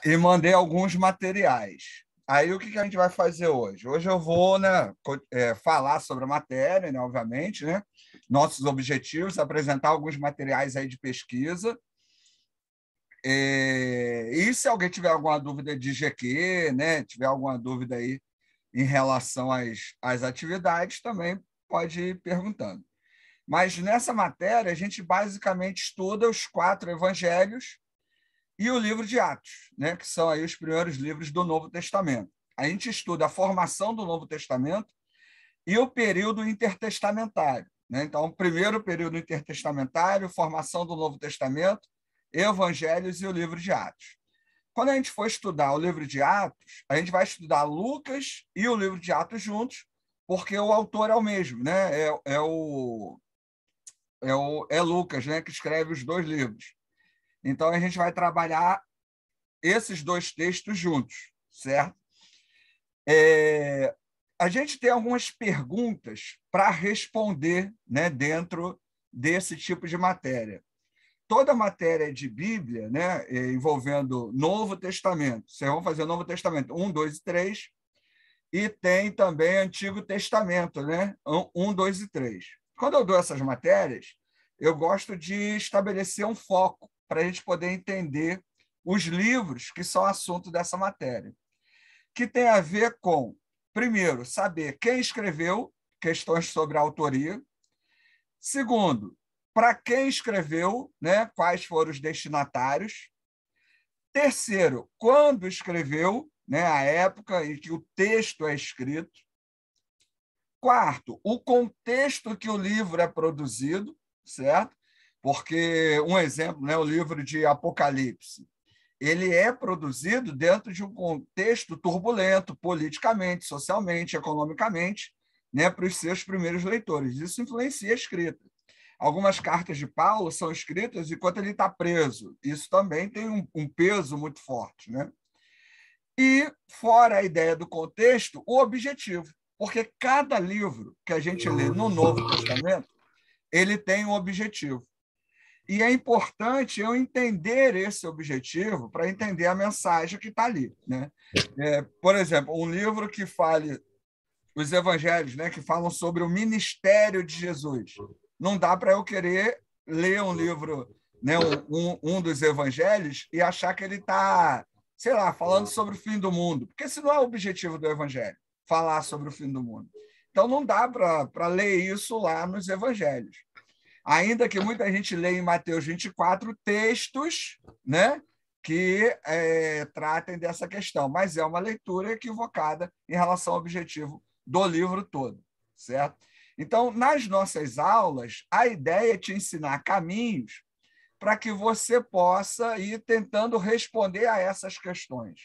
e mandei alguns materiais. Aí, o que a gente vai fazer hoje? Hoje eu vou, né, falar sobre a matéria, né, obviamente, né, nossos objetivos, apresentar alguns materiais aí de pesquisa. E se alguém tiver alguma dúvida de GQ, né, tiver alguma dúvida aí em relação às atividades, também pode ir perguntando. Mas nessa matéria, a gente basicamente estuda os 4 evangelhos e o livro de Atos, né, que são aí os primeiros livros do Novo Testamento. A gente estuda a formação do Novo Testamento e o período intertestamentário, né? Então, o primeiro período intertestamentário, formação do Novo Testamento, evangelhos e o livro de Atos. Quando a gente for estudar o livro de Atos, a gente vai estudar Lucas e o livro de Atos juntos, porque o autor é o mesmo, né? É Lucas, né, que escreve os 2 livros. Então, a gente vai trabalhar esses 2 textos juntos, certo? A gente tem algumas perguntas para responder, né, dentro desse tipo de matéria. Toda matéria de Bíblia, né, envolvendo Novo Testamento, vocês vão fazer Novo Testamento 1, 2 e 3, e tem também Antigo Testamento, né, 1, 2 e 3. Quando eu dou essas matérias, eu gosto de estabelecer um foco para a gente poder entender os livros que são assunto dessa matéria, que tem a ver com, primeiro, saber quem escreveu, questões sobre a autoria. Segundo, para quem escreveu, né, quais foram os destinatários. Terceiro, quando escreveu, né, a época em que o texto é escrito. Quarto, o contexto que o livro é produzido, certo? Porque, um exemplo, né, o livro de Apocalipse, ele é produzido dentro de um contexto turbulento, politicamente, socialmente, economicamente, né, para os seus primeiros leitores. Isso influencia a escrita. Algumas cartas de Paulo são escritas enquanto ele está preso. Isso também tem um peso muito forte, né? E, fora a ideia do contexto, o objetivo. Porque cada livro que a gente lê no Novo Testamento, ele tem um objetivo. E é importante eu entender esse objetivo para entender a mensagem que está ali, né? Por exemplo, um livro que fale os evangelhos, né, que falam sobre o ministério de Jesus. Não dá para eu querer ler um livro, né, um dos evangelhos e achar que ele está, sei lá, falando sobre o fim do mundo, porque esse não é o objetivo do evangelho, falar sobre o fim do mundo. Então, não dá para ler isso lá nos evangelhos. Ainda que muita gente leia em Mateus 24 textos, né, que tratem dessa questão, mas é uma leitura equivocada em relação ao objetivo do livro todo, certo? Então, nas nossas aulas, a ideia é te ensinar caminhos para que você possa ir tentando responder a essas questões.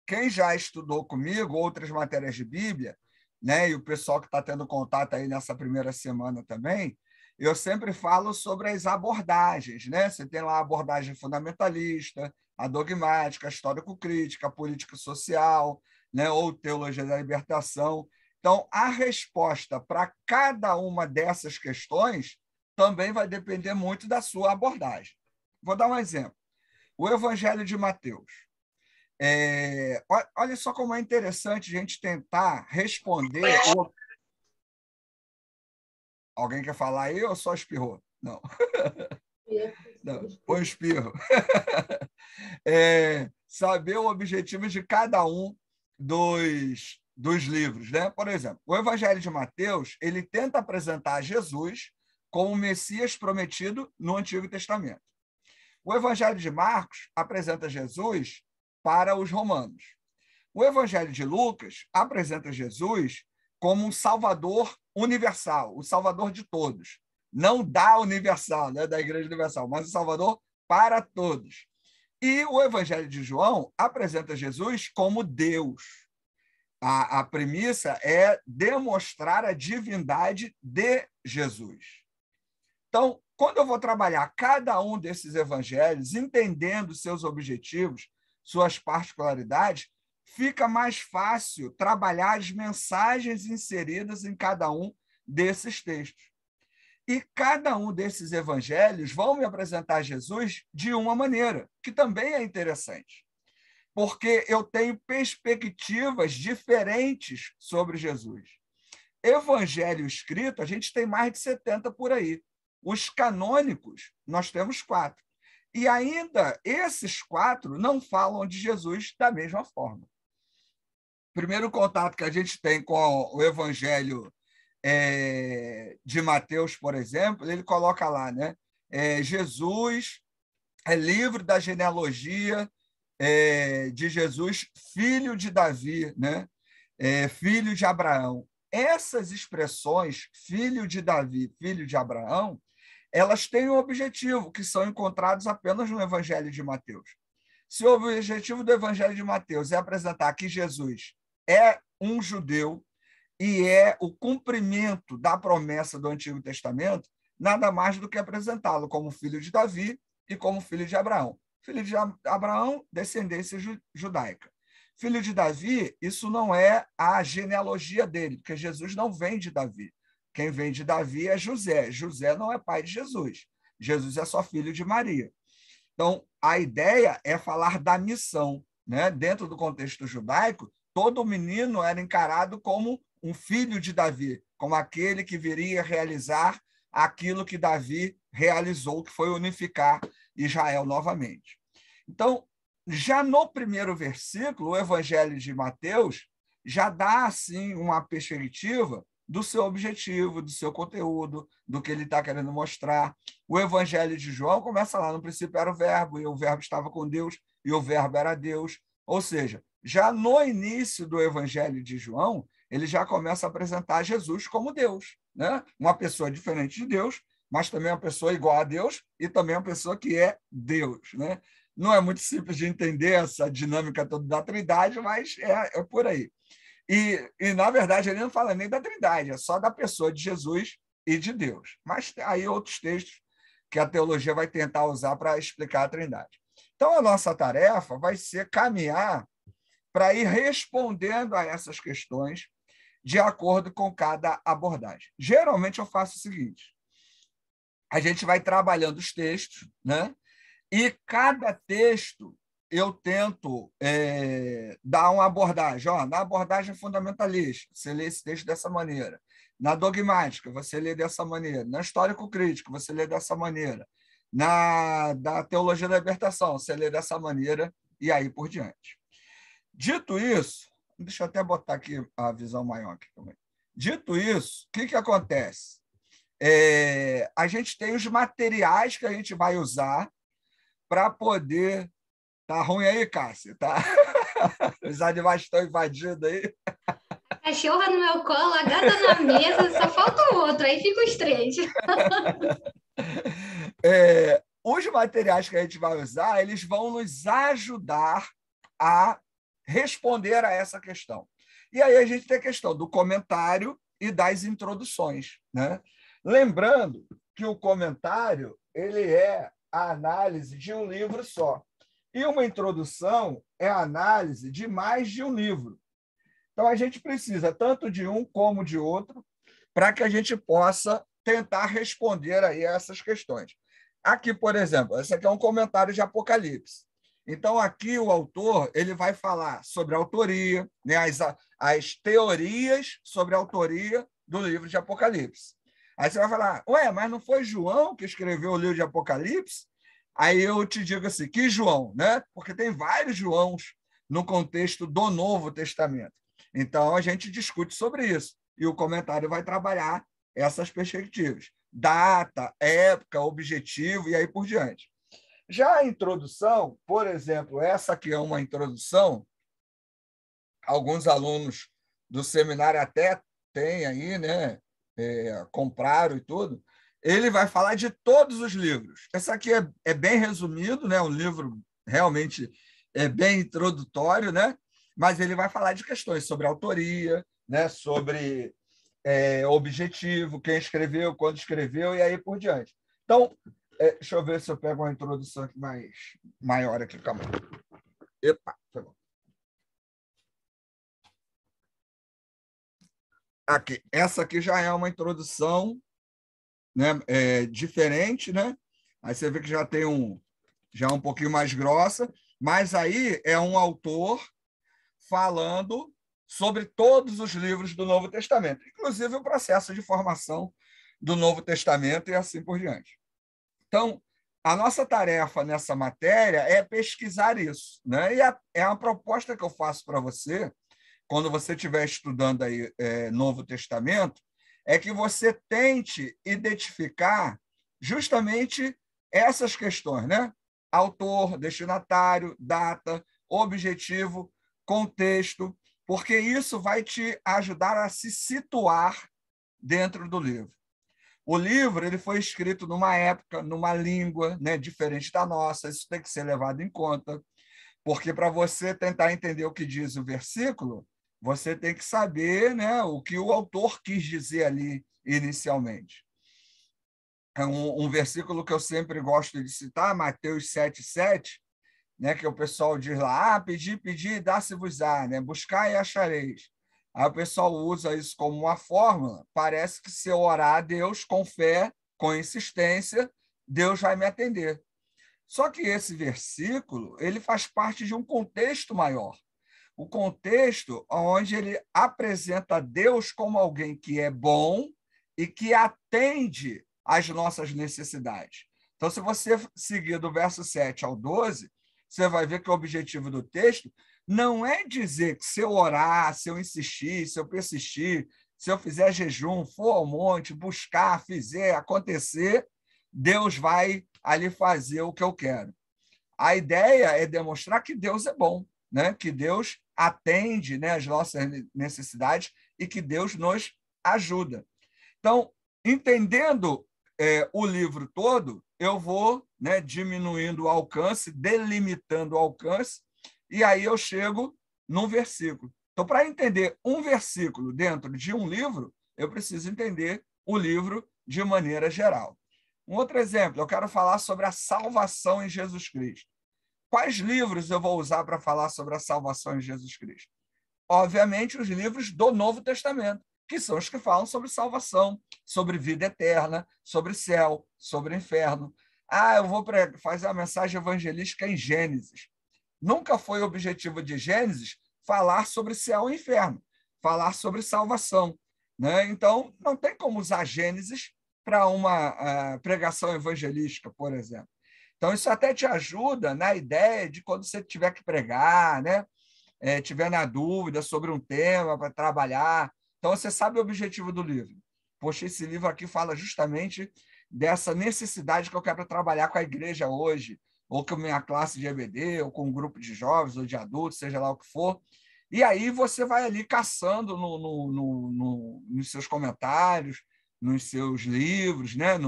Quem já estudou comigo outras matérias de Bíblia, né, e o pessoal que está tendo contato aí nessa primeira semana também, eu sempre falo sobre as abordagens, né? Você tem lá a abordagem fundamentalista, a dogmática, a histórico-crítica, a político-social, né? Ou teologia da libertação. Então, a resposta para cada uma dessas questões também vai depender muito da sua abordagem. Vou dar um exemplo. O Evangelho de Mateus. Olha só como é interessante a gente tentar responder. Alguém quer falar aí ou só espirrou? Não. Não, põe espirro. Saber o objetivo de cada um dos livros, né? Por exemplo, o Evangelho de Mateus, ele tenta apresentar Jesus como o Messias prometido no Antigo Testamento. O Evangelho de Marcos apresenta Jesus para os romanos. O Evangelho de Lucas apresenta Jesus como um Salvador universal, o Salvador de todos. Não da Universal, né, da Igreja Universal, mas o Salvador para todos. E o Evangelho de João apresenta Jesus como Deus. A premissa é demonstrar a divindade de Jesus. Então, quando eu vou trabalhar cada um desses evangelhos, entendendo seus objetivos, suas particularidades, fica mais fácil trabalhar as mensagens inseridas em cada um desses textos. E cada um desses evangelhos vão me apresentar Jesus de uma maneira, que também é interessante, porque eu tenho perspectivas diferentes sobre Jesus. Evangelho escrito, a gente tem mais de 70 por aí. Os canônicos, nós temos 4. E ainda esses 4 não falam de Jesus da mesma forma. O primeiro contato que a gente tem com o Evangelho de Mateus, por exemplo, ele coloca lá, né? Jesus é livro da genealogia de Jesus, filho de Davi, né? Filho de Abraão. Essas expressões, filho de Davi, filho de Abraão, elas têm um objetivo, que são encontrados apenas no Evangelho de Mateus. Se o objetivo do Evangelho de Mateus é apresentar que Jesus é um judeu e é o cumprimento da promessa do Antigo Testamento, nada mais do que apresentá-lo como filho de Davi e como filho de Abraão. Filho de Abraão, descendência judaica. Filho de Davi, isso não é a genealogia dele, porque Jesus não vem de Davi. Quem vem de Davi é José. José não é pai de Jesus. Jesus é só filho de Maria. Então, a ideia é falar da missão, né? Dentro do contexto judaico, todo menino era encarado como um filho de Davi, como aquele que viria realizar aquilo que Davi realizou, que foi unificar Israel novamente. Então, já no primeiro versículo, o Evangelho de Mateus já dá assim uma perspectiva do seu objetivo, do seu conteúdo, do que ele está querendo mostrar. O Evangelho de João começa lá, no princípio era o verbo, e o verbo estava com Deus, e o verbo era Deus. Ou seja, já no início do Evangelho de João, ele já começa a apresentar Jesus como Deus, né? Uma pessoa diferente de Deus, mas também uma pessoa igual a Deus e também uma pessoa que é Deus, né? Não é muito simples de entender essa dinâmica toda da Trindade, mas é por aí. E, na verdade, ele não fala nem da Trindade, é só da pessoa de Jesus e de Deus. Mas aí outros textos que a teologia vai tentar usar para explicar a Trindade. Então, a nossa tarefa vai ser caminhar para ir respondendo a essas questões de acordo com cada abordagem. Geralmente, eu faço o seguinte: a gente vai trabalhando os textos, né? E cada texto eu tento dar uma abordagem. Na abordagem fundamentalista, você lê esse texto dessa maneira. Na dogmática, você lê dessa maneira. Na histórico-crítico, você lê dessa maneira. Da teologia da libertação, você lê dessa maneira, e aí por diante. Dito isso, deixa eu até botar aqui a visão maior aqui também. Dito isso, o que acontece? A gente tem os materiais que a gente vai usar para poder... Tá ruim aí, Cássia? Tá? Os animais estão invadindo aí. A cachorra no meu colo, a gata na mesa, só falta o outro, aí fica os 3. Os materiais que a gente vai usar, eles vão nos ajudar a responder a essa questão. E aí a gente tem a questão do comentário e das introduções, né? Lembrando que o comentário ele é a análise de um livro só. E uma introdução é a análise de mais de um livro. Então, a gente precisa tanto de um como de outro para que a gente possa tentar responder aí a essas questões. Aqui, por exemplo, esse aqui é um comentário de Apocalipse. Então, aqui o autor ele vai falar sobre a autoria, né, as teorias sobre a autoria do livro de Apocalipse. Aí você vai falar, mas não foi João que escreveu o livro de Apocalipse? Aí eu te digo assim, que João, né? Porque tem vários Joãos no contexto do Novo Testamento. Então, a gente discute sobre isso. E o comentário vai trabalhar essas perspectivas. Data, época, objetivo e aí por diante. Já a introdução, por exemplo, essa aqui é uma introdução, alguns alunos do seminário até têm aí, né? Compraram e tudo. Ele vai falar de todos os livros. Esse aqui é bem resumido, né? Um livro realmente bem introdutório, né? Mas ele vai falar de questões sobre autoria, né? Sobre objetivo, quem escreveu, quando escreveu e aí por diante. Então, deixa eu ver se eu pego uma introdução aqui maior aqui. Calma. Epa, foi bom. Aqui, essa aqui já é uma introdução né, diferente, né? Aí você vê que já é um pouquinho mais grossa, mas aí é um autor falando sobre todos os livros do Novo Testamento, inclusive o processo de formação do Novo Testamento e assim por diante. Então, a nossa tarefa nessa matéria é pesquisar isso, né? E é uma proposta que eu faço para você, quando você estiver estudando aí Novo Testamento, é que você tente identificar justamente essas questões, né? Autor, destinatário, data, objetivo, contexto, porque isso vai te ajudar a se situar dentro do livro. O livro ele foi escrito numa época, numa língua, né, diferente da nossa, isso tem que ser levado em conta, porque para você tentar entender o que diz o versículo, você tem que saber, né, o que o autor quis dizer ali inicialmente. É um versículo que eu sempre gosto de citar, Mateus 7,7, né, que o pessoal diz lá, pedi, pedi, dá-se-vos-á, né, buscar e achareis. Aí o pessoal usa isso como uma fórmula, parece que se eu orar a Deus com fé, com insistência, Deus vai me atender. Só que esse versículo ele faz parte de um contexto maior. O contexto onde ele apresenta Deus como alguém que é bom e que atende às nossas necessidades. Então, se você seguir do verso 7 ao 12, você vai ver que o objetivo do texto não é dizer que se eu orar, se eu insistir, se eu persistir, se eu fizer jejum, for ao monte, buscar, fizer, acontecer, Deus vai ali fazer o que eu quero. A ideia é demonstrar que Deus é bom, né? Que Deus atende, né, as nossas necessidades e que Deus nos ajuda. Então, entendendo o livro todo, eu vou, né, diminuindo o alcance, delimitando o alcance, e aí eu chego num versículo. Então, para entender um versículo dentro de um livro, eu preciso entender o livro de maneira geral. Um outro exemplo, eu quero falar sobre a salvação em Jesus Cristo. Quais livros eu vou usar para falar sobre a salvação em Jesus Cristo? Obviamente, os livros do Novo Testamento, que são os que falam sobre salvação, sobre vida eterna, sobre céu, sobre inferno. Eu vou fazer a mensagem evangelística em Gênesis. Nunca foi o objetivo de Gênesis falar sobre céu e inferno, falar sobre salvação, né? Então, não tem como usar Gênesis para uma pregação evangelística, por exemplo. Então, isso até te ajuda na ideia de quando você tiver que pregar, né? Tiver na dúvida sobre um tema para trabalhar. Então, você sabe o objetivo do livro. Poxa, esse livro aqui fala justamente dessa necessidade que eu quero trabalhar com a igreja hoje, ou com a minha classe de EBD, ou com um grupo de jovens, ou de adultos, seja lá o que for. E aí você vai ali caçando nos seus comentários, nos seus livros, né?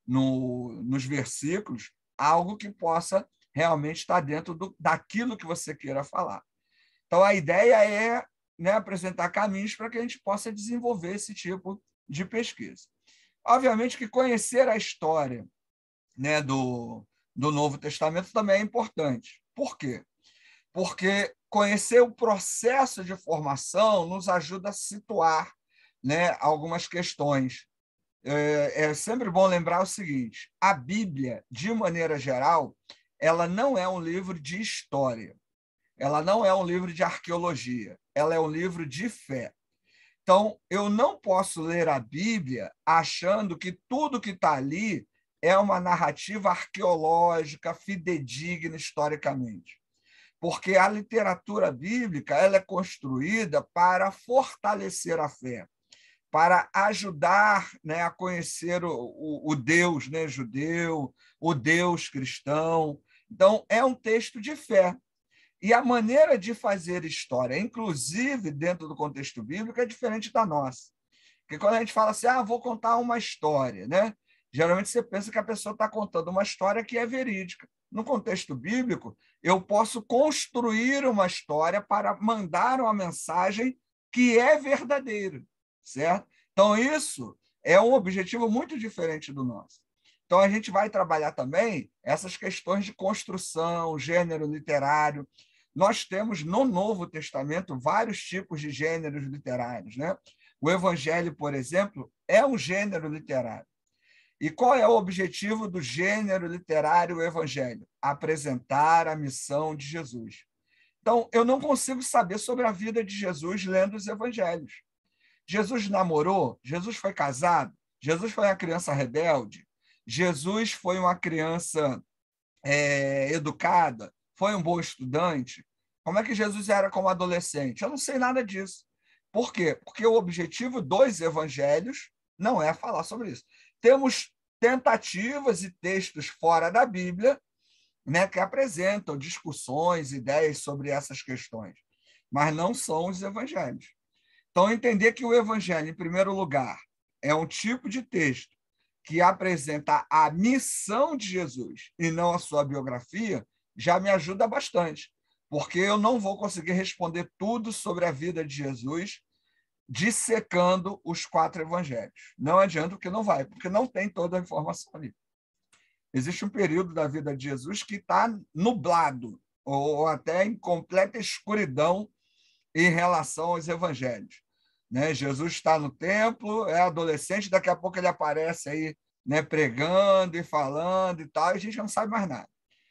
Nos versículos, algo que possa realmente estar dentro daquilo que você queira falar. Então, a ideia é, né, apresentar caminhos para que a gente possa desenvolver esse tipo de pesquisa. Obviamente que conhecer a história, né, do Novo Testamento também é importante. Por quê? Porque conhecer o processo de formação nos ajuda a situar, né, algumas questões. É sempre bom lembrar o seguinte: a Bíblia, de maneira geral, ela não é um livro de história, ela não é um livro de arqueologia, ela é um livro de fé. Então, eu não posso ler a Bíblia achando que tudo que está ali é uma narrativa arqueológica, fidedigna historicamente. Porque a literatura bíblica ela é construída para fortalecer a fé, para ajudar, né, a conhecer o Deus, né, judeu, o Deus cristão. Então, é um texto de fé. E a maneira de fazer história, inclusive dentro do contexto bíblico, é diferente da nossa. Porque quando a gente fala assim, vou contar uma história, né? Geralmente você pensa que a pessoa está contando uma história que é verídica. No contexto bíblico, eu posso construir uma história para mandar uma mensagem que é verdadeira, certo? Então, isso é um objetivo muito diferente do nosso. Então, a gente vai trabalhar também essas questões de construção, gênero literário. Nós temos no Novo Testamento vários tipos de gêneros literários, né? O Evangelho, por exemplo, é um gênero literário. E qual é o objetivo do gênero literário evangelho? Apresentar a missão de Jesus. Então, eu não consigo saber sobre a vida de Jesus lendo os evangelhos. Jesus namorou? Jesus foi casado? Jesus foi uma criança rebelde? Jesus foi uma criança educada? Foi um bom estudante? Como é que Jesus era como adolescente? Eu não sei nada disso. Por quê? Porque o objetivo dos evangelhos não é falar sobre isso. Temos tentativas e textos fora da Bíblia, né, que apresentam discussões, ideias sobre essas questões, mas não são os evangelhos. Então, entender que o evangelho, em primeiro lugar, é um tipo de texto que apresenta a missão de Jesus e não a sua biografia, já me ajuda bastante, porque eu não vou conseguir responder tudo sobre a vida de Jesus dissecando os 4 evangelhos. Não adianta, porque não vai, porque não tem toda a informação ali. Existe um período da vida de Jesus que está nublado, ou até em completa escuridão em relação aos evangelhos. Né? Jesus está no templo, é adolescente, daqui a pouco ele aparece aí, né, pregando e falando e tal, e a gente não sabe mais nada.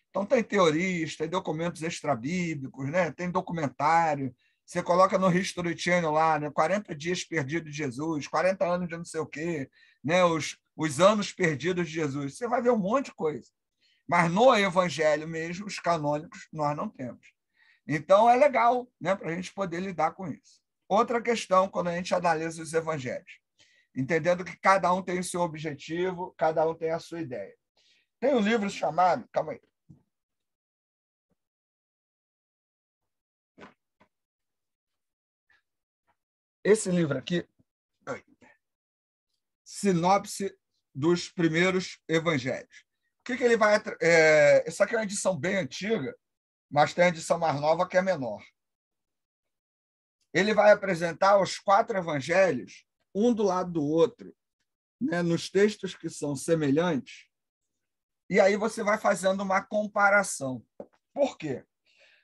Então, tem teorias, tem documentos extrabíblicos, né? Tem documentário. Você coloca no History Channel lá, né? 40 dias perdidos de Jesus, 40 anos de não sei o quê, né? Os anos perdidos de Jesus. Você vai ver um monte de coisa. Mas no Evangelho mesmo, os canônicos, nós não temos. Então, é legal, né? Para a gente poder lidar com isso. Outra questão, quando a gente analisa os evangelhos, entendendo que cada um tem o seu objetivo, cada um tem a sua ideia. Tem um livro chamado... Calma aí. Esse livro aqui, Sinopse dos Primeiros Evangelhos. O que ele vai... Essa aqui é uma edição bem antiga, mas tem a edição mais nova que é menor. Ele vai apresentar os 4 evangelhos, um do lado do outro, né, nos textos que são semelhantes, e aí você vai fazendo uma comparação. Por quê?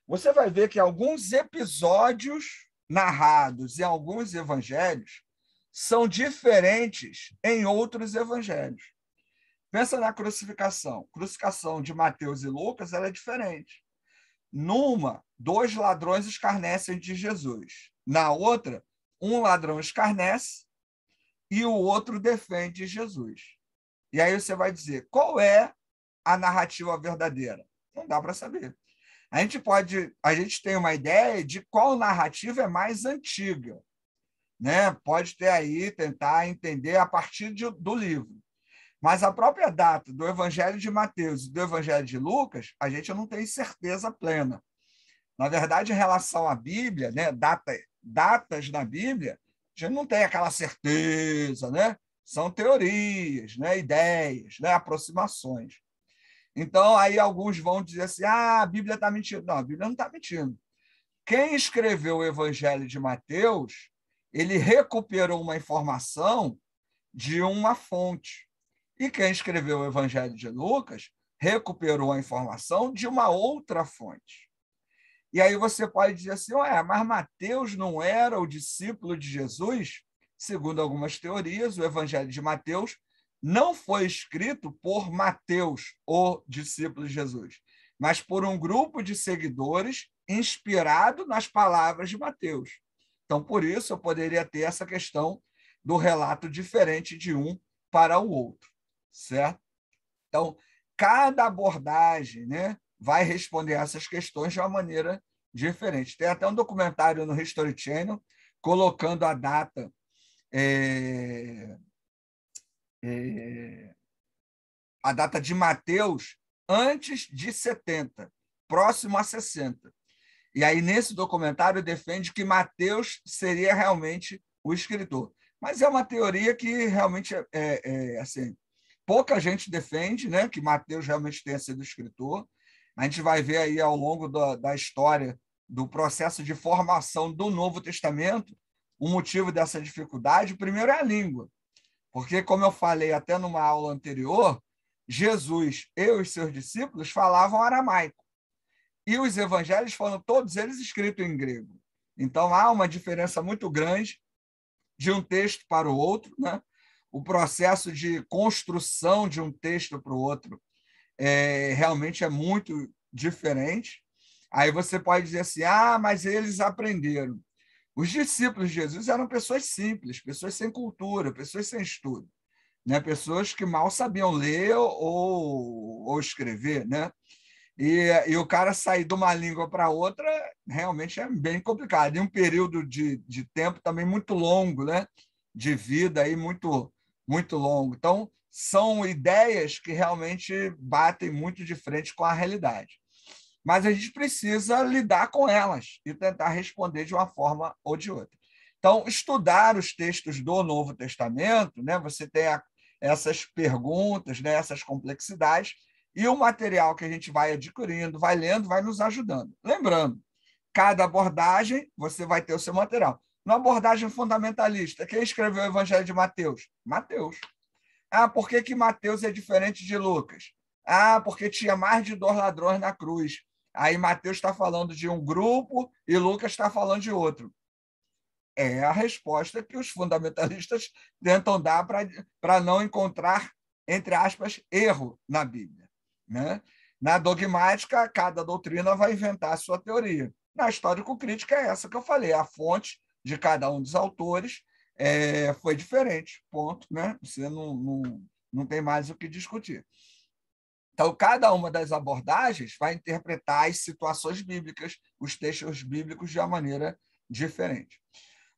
Você vai ver que alguns episódios narrados em alguns evangelhos são diferentes em outros evangelhos. Pensa na crucificação. A crucificação de Mateus e Lucas ela é diferente. Numa, 2 ladrões escarnecem de Jesus. Na outra, um ladrão escarnece e o outro defende Jesus. E aí você vai dizer, qual é a narrativa verdadeira? Não dá para saber. A gente tem uma ideia de qual narrativa é mais antiga, né? Pode ter aí, tentar entender a partir do livro. Mas a própria data do Evangelho de Mateus e do Evangelho de Lucas, a gente não tem certeza plena. Na verdade, em relação à Bíblia, né, datas na Bíblia, a gente não tem aquela certeza, né? São teorias, né, ideias, né, aproximações. Então, aí alguns vão dizer assim, a Bíblia está mentindo. Não, a Bíblia não está mentindo. Quem escreveu o Evangelho de Mateus, ele recuperou uma informação de uma fonte. E quem escreveu o Evangelho de Lucas recuperou a informação de uma outra fonte. E aí você pode dizer assim, mas Mateus não era o discípulo de Jesus? Segundo algumas teorias, o Evangelho de Mateus não foi escrito por Mateus, o discípulo de Jesus, mas por um grupo de seguidores inspirado nas palavras de Mateus. Então, por isso, eu poderia ter essa questão do relato diferente de um para o outro, certo? Então, cada abordagem, né, vai responder essas questões de uma maneira diferente. Tem até um documentário no History Channel colocando a data a data de Mateus antes de 70, próximo a 60. E aí, nesse documentário, defende que Mateus seria realmente o escritor. Mas é uma teoria que realmente assim, pouca gente defende, né, que Mateus realmente tenha sido escritor. A gente vai ver aí ao longo da história do processo de formação do Novo Testamento o motivo dessa dificuldade. O primeiro é a língua, porque, como eu falei até numa aula anterior, Jesus e os seus discípulos falavam aramaico. E os evangelhos foram todos eles escritos em grego. Então, há uma diferença muito grande de um texto para o outro, né? o processo de construção de um texto para o outro realmente é muito diferente. Aí você pode dizer assim, mas eles aprenderam. Os discípulos de Jesus eram pessoas simples, pessoas sem cultura, pessoas sem estudo, né? Pessoas que mal sabiam ler ou escrever, né? E o cara sair de uma língua para outra realmente é bem complicado. E um período de tempo também muito longo, né? De vida aí muito, muito longo. Então, são ideias que realmente batem muito de frente com a realidade. Mas a gente precisa lidar com elas e tentar responder de uma forma ou de outra. Então, estudar os textos do Novo Testamento, né? Você tem essas perguntas, né? Essas complexidades, e o material que a gente vai adquirindo, vai lendo, vai nos ajudando. Lembrando, cada abordagem, você vai ter o seu material. Na abordagem fundamentalista, quem escreveu o Evangelho de Mateus? Mateus. Por que Mateus é diferente de Lucas? Porque tinha mais de 2 ladrões na cruz. Aí Mateus está falando de um grupo e Lucas está falando de outro. É a resposta que os fundamentalistas tentam dar para não encontrar, entre aspas, erro na Bíblia, né? Na dogmática, cada doutrina vai inventar a sua teoria. Na histórico-crítica é essa que eu falei, a fonte de cada um dos autores foi diferente, ponto, né? Você não tem mais o que discutir. Então, cada uma das abordagens vai interpretar as situações bíblicas, os textos bíblicos de uma maneira diferente.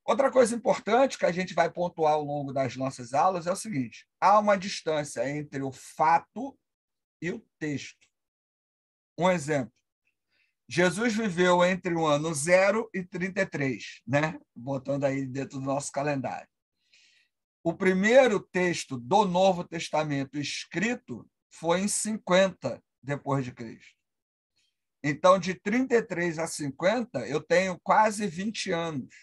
Outra coisa importante que a gente vai pontuar ao longo das nossas aulas é o seguinte: há uma distância entre o fato e o texto. Um exemplo: Jesus viveu entre o ano 0 e 33, né? Botando aí dentro do nosso calendário. O primeiro texto do Novo Testamento escrito foi em 50 depois de Cristo. Então, de 33 a 50, eu tenho quase 20 anos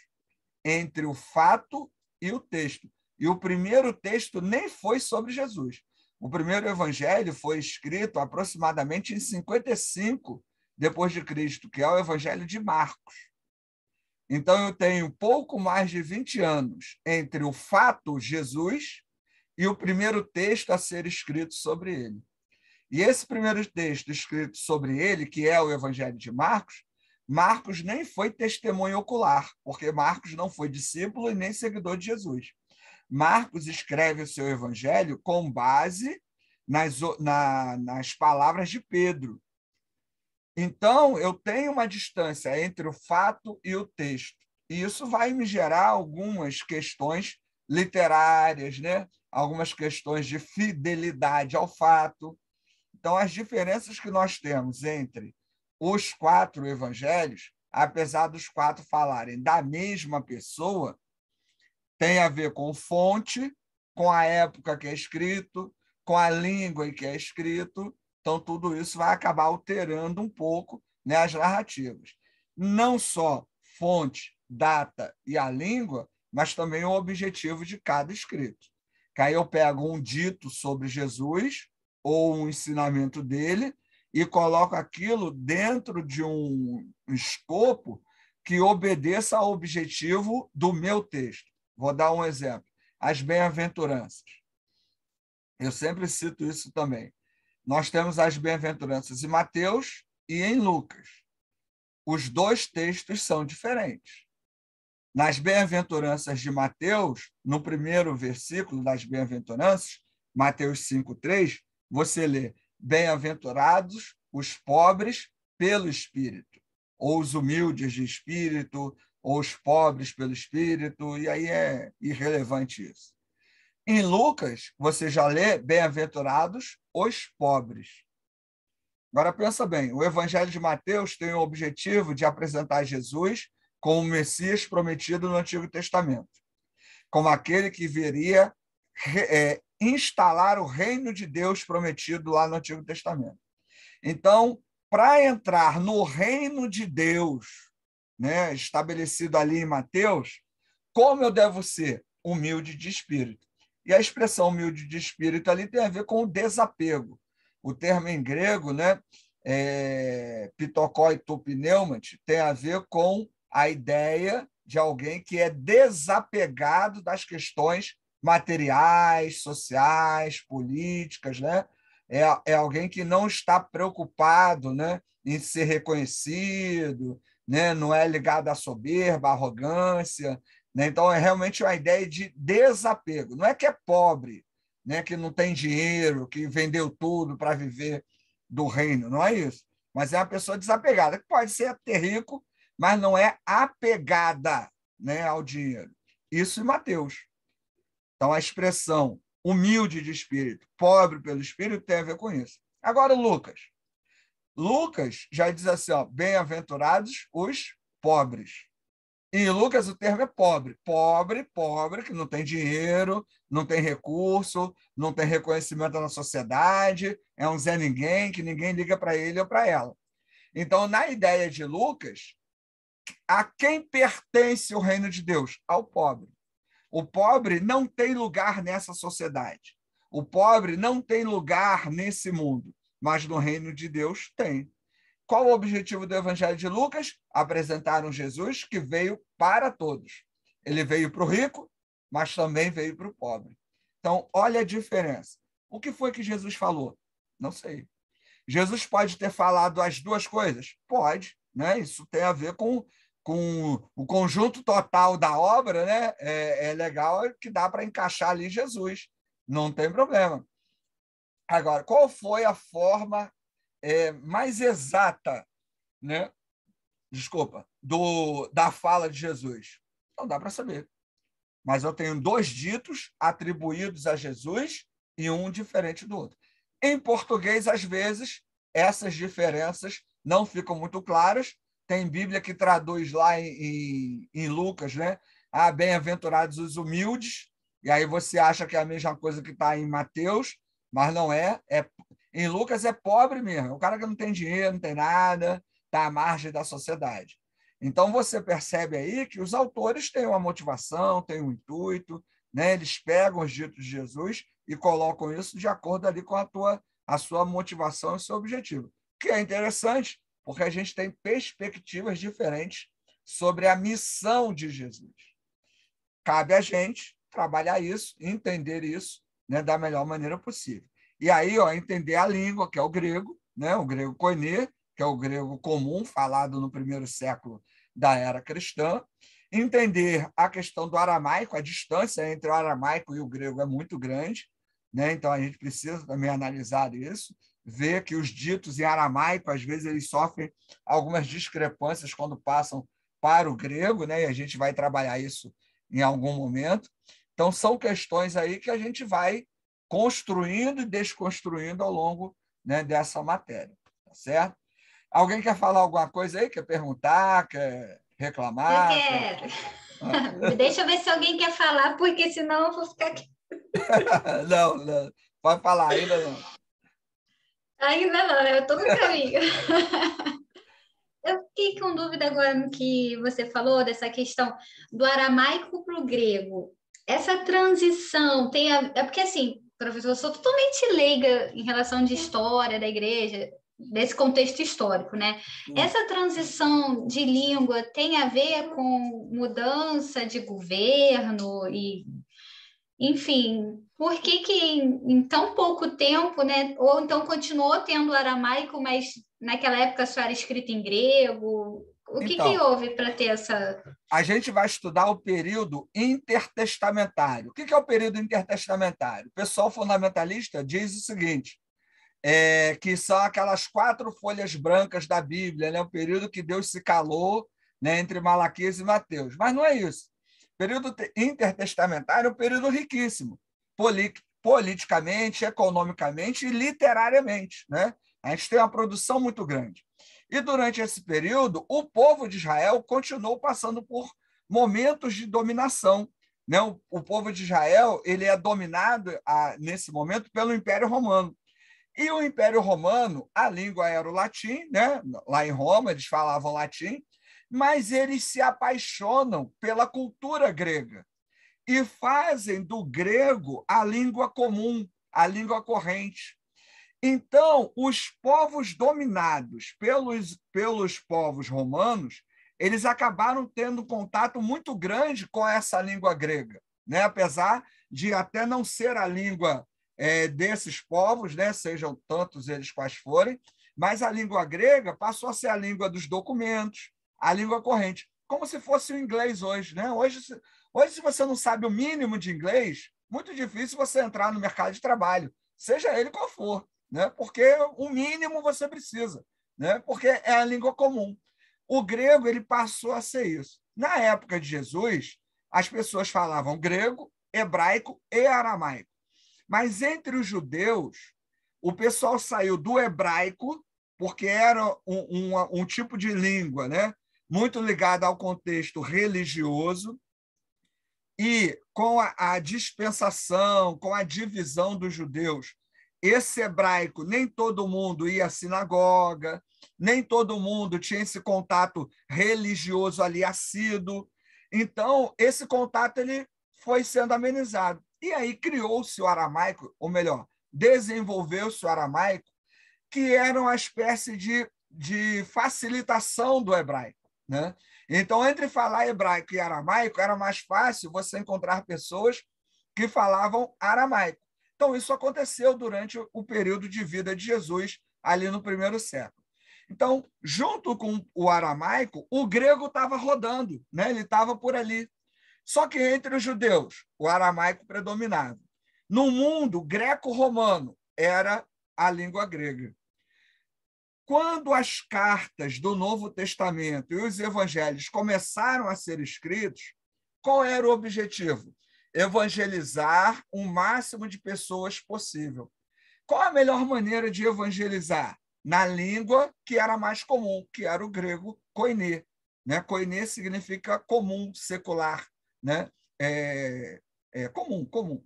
entre o fato e o texto. E o primeiro texto nem foi sobre Jesus. O primeiro evangelho foi escrito aproximadamente em 55 depois de Cristo, que é o Evangelho de Marcos. Então, eu tenho pouco mais de 20 anos entre o fato Jesus e o primeiro texto a ser escrito sobre ele. E esse primeiro texto escrito sobre ele, que é o Evangelho de Marcos, Marcos nem foi testemunho ocular, porque Marcos não foi discípulo e nem seguidor de Jesus. Marcos escreve o seu evangelho com base nas palavras de Pedro. Então, eu tenho uma distância entre o fato e o texto. E isso vai me gerar algumas questões literárias, né? Algumas questões de fidelidade ao fato. Então, as diferenças que nós temos entre os 4 evangelhos, apesar dos 4 falarem da mesma pessoa, tem a ver com fonte, com a época que é escrito, com a língua em que é escrito. Então, tudo isso vai acabar alterando um pouco, né, as narrativas. Não só fonte, data e a língua, mas também o objetivo de cada escrito. Que aí eu pego um dito sobre Jesus ou um ensinamento dele e coloco aquilo dentro de um escopo que obedeça ao objetivo do meu texto. Vou dar um exemplo. As bem-aventuranças. Eu sempre cito isso também. Nós temos as bem-aventuranças em Mateus e em Lucas. Os 2 textos são diferentes. Nas bem-aventuranças de Mateus, no primeiro versículo das bem-aventuranças, Mateus 5:3, você lê: bem-aventurados os pobres pelo Espírito, ou os humildes de espírito, ou os pobres pelo Espírito, e aí é irrelevante isso. Em Lucas, você já lê: bem-aventurados os pobres. Agora, pensa bem, o Evangelho de Mateus tem o objetivo de apresentar Jesus como o Messias prometido no Antigo Testamento, como aquele que viria instalar o reino de Deus prometido lá no Antigo Testamento. Então, para entrar no reino de Deus, né, estabelecido ali em Mateus, como eu devo ser? Humilde de espírito. E a expressão humilde de espírito ali tem a ver com o desapego. O termo em grego, né, pitokoi topineumat, tem a ver com a ideia de alguém que é desapegado das questões materiais, sociais, políticas, né? É alguém que não está preocupado, né, em ser reconhecido, né? Não é ligado à soberba, à arrogância, né? Então, é realmente uma ideia de desapego. Não é que é pobre, né, que não tem dinheiro, que vendeu tudo para viver do reino, não é isso. Mas é uma pessoa desapegada, que pode ser ter rico, mas não é apegada, né, ao dinheiro. Isso em Mateus. Então, a expressão humilde de espírito, pobre pelo espírito, tem a ver com isso. Agora, Lucas. Lucas já diz assim, ó, bem-aventurados os pobres. E em Lucas o termo é pobre. Pobre, pobre, que não tem dinheiro, não tem recurso, não tem reconhecimento na sociedade, é um Zé Ninguém, que ninguém liga para ele ou para ela. Então, na ideia de Lucas, a quem pertence o reino de Deus? Ao pobre. O pobre não tem lugar nessa sociedade. O pobre não tem lugar nesse mundo, mas no reino de Deus tem. Qual o objetivo do Evangelho de Lucas? Apresentar um Jesus que veio para todos. Ele veio para o rico, mas também veio para o pobre. Então, olha a diferença. O que foi que Jesus falou? Não sei. Jesus pode ter falado as duas coisas? Pode, né? Isso tem a ver com o conjunto total da obra, né? É legal que dá para encaixar ali Jesus. Não tem problema. Agora, qual foi a forma mais exata, né? Desculpa, da fala de Jesus? Não dá para saber. Mas eu tenho dois ditos atribuídos a Jesus e um diferente do outro. Em português, às vezes, essas diferenças não ficam muito claras. Tem Bíblia que traduz lá em Lucas, né? Ah, bem-aventurados os humildes. E aí você acha que é a mesma coisa que está em Mateus, mas não é. Em Lucas é pobre mesmo. É o cara que não tem dinheiro, não tem nada, está à margem da sociedade. Então, você percebe aí que os autores têm uma motivação, têm um intuito, né? Eles pegam os ditos de Jesus e colocam isso de acordo ali com a sua motivação e o seu objetivo. Que é interessante, porque a gente tem perspectivas diferentes sobre a missão de Jesus. Cabe a gente trabalhar isso, entender isso, né, da melhor maneira possível. E aí, ó, entender a língua, que é o grego, né, o grego koiné, que é o grego comum, falado no primeiro século da era cristã, entender a questão do aramaico, a distância entre o aramaico e o grego é muito grande, né? Então a gente precisa também analisar isso, ver que os ditos em aramaico, às vezes, eles sofrem algumas discrepâncias quando passam para o grego, né? E a gente vai trabalhar isso em algum momento. Então, são questões aí que a gente vai construindo e desconstruindo ao longo, né, dessa matéria, tá certo? Alguém quer falar alguma coisa aí? Quer perguntar? Quer Eu reclamar? quero. Deixa eu ver se alguém quer falar, porque senão eu vou ficar aqui. Não, não. Pode falar, ainda não. Ainda não, eu estou no caminho. Eu fiquei com dúvida agora no que você falou, dessa questão do aramaico para o grego. Essa transição tem é porque, assim, professor, eu sou totalmente leiga em relação de história da igreja, desse contexto histórico, né? Essa transição de língua tem a ver com mudança de governo e, enfim, por que em tão pouco tempo, né? Ou então continuou tendo aramaico, mas naquela época só era escrito em grego? O que Então, houve para ter essa... a gente vai estudar o período intertestamentário. O que é o período intertestamentário? O pessoal fundamentalista diz o seguinte, que são aquelas 4 folhas brancas da Bíblia, né? O período que Deus se calou, né, entre Malaquias e Mateus. Mas não é isso. O período intertestamentário é um período riquíssimo, politicamente, economicamente e literariamente, né? A gente tem uma produção muito grande. E durante esse período, o povo de Israel continuou passando por momentos de dominação, né? O povo de Israel ele é dominado nesse momento pelo Império Romano. E o Império Romano, a língua era o latim, né? Lá em Roma eles falavam latim, mas eles se apaixonam pela cultura grega e fazem do grego a língua comum, a língua corrente. Então, os povos dominados pelos povos romanos, eles acabaram tendo contato muito grande com essa língua grega, né? Apesar de até não ser a língua desses povos, né? Sejam tantos eles quais forem, mas a língua grega passou a ser a língua dos documentos, a língua corrente, como se fosse o inglês hoje, né? Hoje, se você não sabe o mínimo de inglês, muito difícil você entrar no mercado de trabalho, seja ele qual for, né? Porque o mínimo você precisa, né? Porque é a língua comum. O grego ele passou a ser isso. Na época de Jesus, as pessoas falavam grego, hebraico e aramaico. Mas entre os judeus, o pessoal saiu do hebraico, porque era um tipo de língua, né? Muito ligada ao contexto religioso, e com a dispensação, com a divisão dos judeus, esse hebraico, nem todo mundo ia à sinagoga, nem todo mundo tinha esse contato religioso ali assíduo. Então, esse contato ele foi sendo amenizado. E aí criou-se o aramaico, ou melhor, desenvolveu-se o aramaico, que era uma espécie de facilitação do hebraico, né? Então, entre falar hebraico e aramaico, era mais fácil você encontrar pessoas que falavam aramaico. Então, isso aconteceu durante o período de vida de Jesus, ali no primeiro século. Então, junto com o aramaico, o grego estava rodando, né? Ele estava por ali. Só que entre os judeus, o aramaico predominava. No mundo greco-romano, era a língua grega. Quando as cartas do Novo Testamento e os evangelhos começaram a ser escritos, qual era o objetivo? Evangelizar o máximo de pessoas possível. Qual a melhor maneira de evangelizar? Na língua que era mais comum, que era o grego koiné. Né? Koiné significa comum, secular. Né? Comum.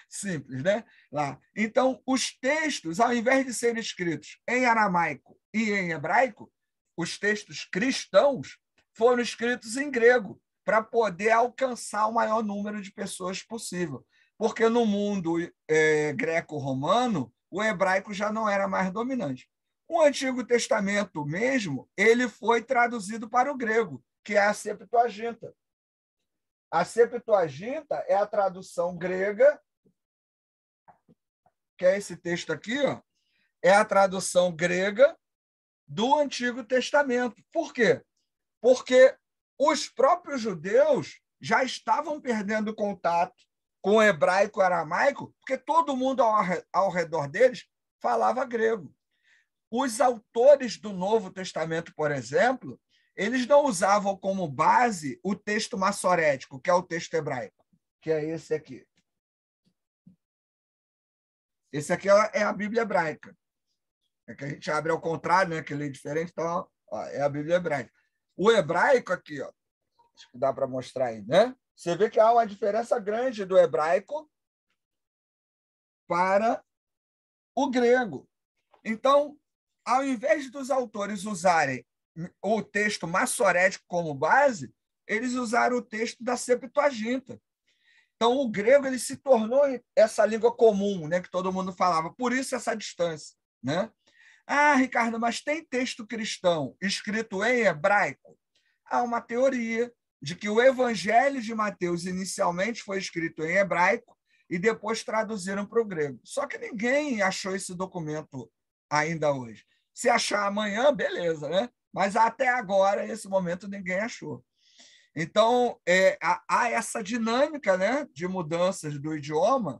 Simples, né? Lá. Então, os textos, ao invés de serem escritos em aramaico e em hebraico, os textos cristãos foram escritos em grego, para poder alcançar o maior número de pessoas possível. Porque no mundo greco-romano, o hebraico já não era mais dominante. O Antigo Testamento mesmo, ele foi traduzido para o grego, que é a Septuaginta. A Septuaginta é a tradução grega, que é esse texto aqui, ó, é a tradução grega do Antigo Testamento. Por quê? Porque os próprios judeus já estavam perdendo contato com o hebraico e aramaico, porque todo mundo ao redor deles falava grego. Os autores do Novo Testamento, por exemplo, eles não usavam como base o texto massorético, que é o texto hebraico, que é esse aqui. Esse aqui é a Bíblia hebraica. É que a gente abre ao contrário, né? Que ele é diferente, então ó, é a Bíblia hebraica. O hebraico aqui, ó, acho que dá para mostrar aí, né? Você vê que há uma diferença grande do hebraico para o grego. Então, ao invés dos autores usarem o texto massorético como base, eles usaram o texto da Septuaginta. Então, o grego ele se tornou essa língua comum, né, que todo mundo falava. Por isso, essa distância. Né? Ah, Ricardo, mas tem texto cristão escrito em hebraico? Há uma teoria de que o Evangelho de Mateus inicialmente foi escrito em hebraico e depois traduziram para o grego. Só que ninguém achou esse documento ainda hoje. Se achar amanhã, beleza, né? Mas até agora, nesse momento, ninguém achou. Então, há essa dinâmica, né, de mudanças do idioma,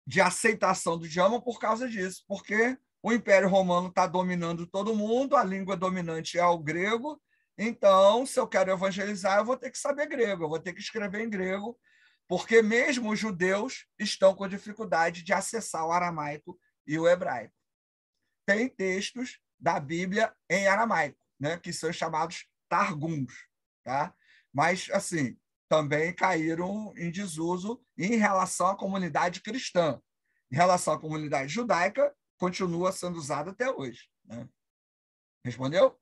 de aceitação do idioma por causa disso, porque o Império Romano está dominando todo mundo, a língua dominante é o grego, então, se eu quero evangelizar, eu vou ter que saber grego, eu vou ter que escrever em grego, porque mesmo os judeus estão com dificuldade de acessar o aramaico e o hebraico. Tem textos da Bíblia em aramaico, né, que são chamados targums, tá? Mas, assim, também caíram em desuso em relação à comunidade cristã. Em relação à comunidade judaica, continua sendo usado até hoje. Né? Respondeu?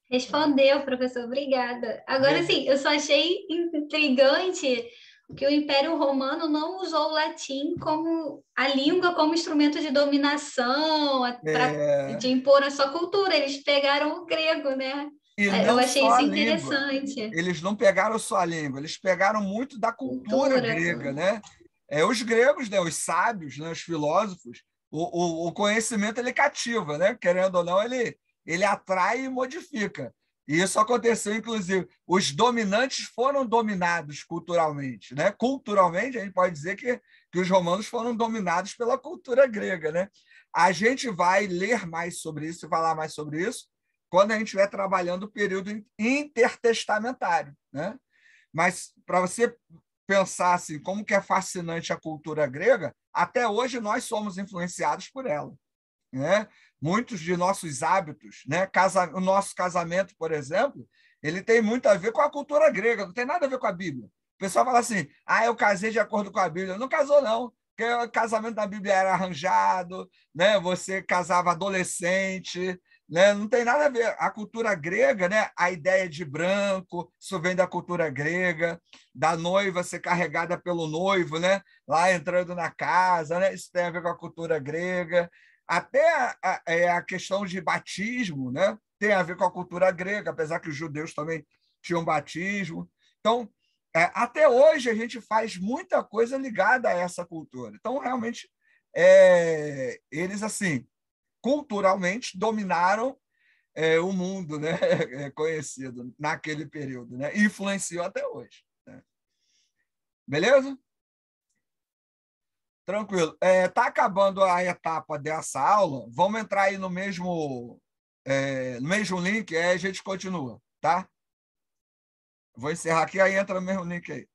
Respondeu, professor, obrigada. Agora, sim, eu só achei intrigante que o Império Romano não usou o latim como a língua como instrumento de dominação, de impor a sua cultura. Eles pegaram o grego, né? E Eu não achei só isso a língua. interessante. Eles não pegaram só a língua, eles pegaram muito da cultura Cultura, grega, tudo. né? Os gregos, né? Os sábios, né? Os filósofos, o conhecimento ele cativa, né? Querendo ou não, ele atrai e modifica. E isso aconteceu, inclusive, os dominantes foram dominados culturalmente, né? Culturalmente, a gente pode dizer que os romanos foram dominados pela cultura grega, né? A gente vai ler mais sobre isso e falar mais sobre isso quando a gente estiver trabalhando o período intertestamentário, né? Mas para você pensar assim, como que é fascinante a cultura grega, até hoje nós somos influenciados por ela, né? Muitos de nossos hábitos, né? O nosso casamento, por exemplo, ele tem muito a ver com a cultura grega, não tem nada a ver com a Bíblia. O pessoal fala assim: ah, eu casei de acordo com a Bíblia. Não casou, não. Porque o casamento da Bíblia era arranjado, né? Você casava adolescente, né? Não tem nada a ver. A cultura grega, né? A ideia de branco, isso vem da cultura grega, da noiva ser carregada pelo noivo, né? Lá entrando na casa, né? Isso tem a ver com a cultura grega. Até a questão de batismo, né? Tem a ver com a cultura grega, apesar que os judeus também tinham batismo. Então, até hoje a gente faz muita coisa ligada a essa cultura. Então, realmente, eles, assim, culturalmente, dominaram o mundo, né? Conhecido naquele período, né? E influenciou até hoje. Né? Beleza? Tranquilo. Tá acabando a etapa dessa aula. Vamos entrar aí no mesmo link, aí a gente continua, tá? Vou encerrar aqui, aí entra no mesmo link aí.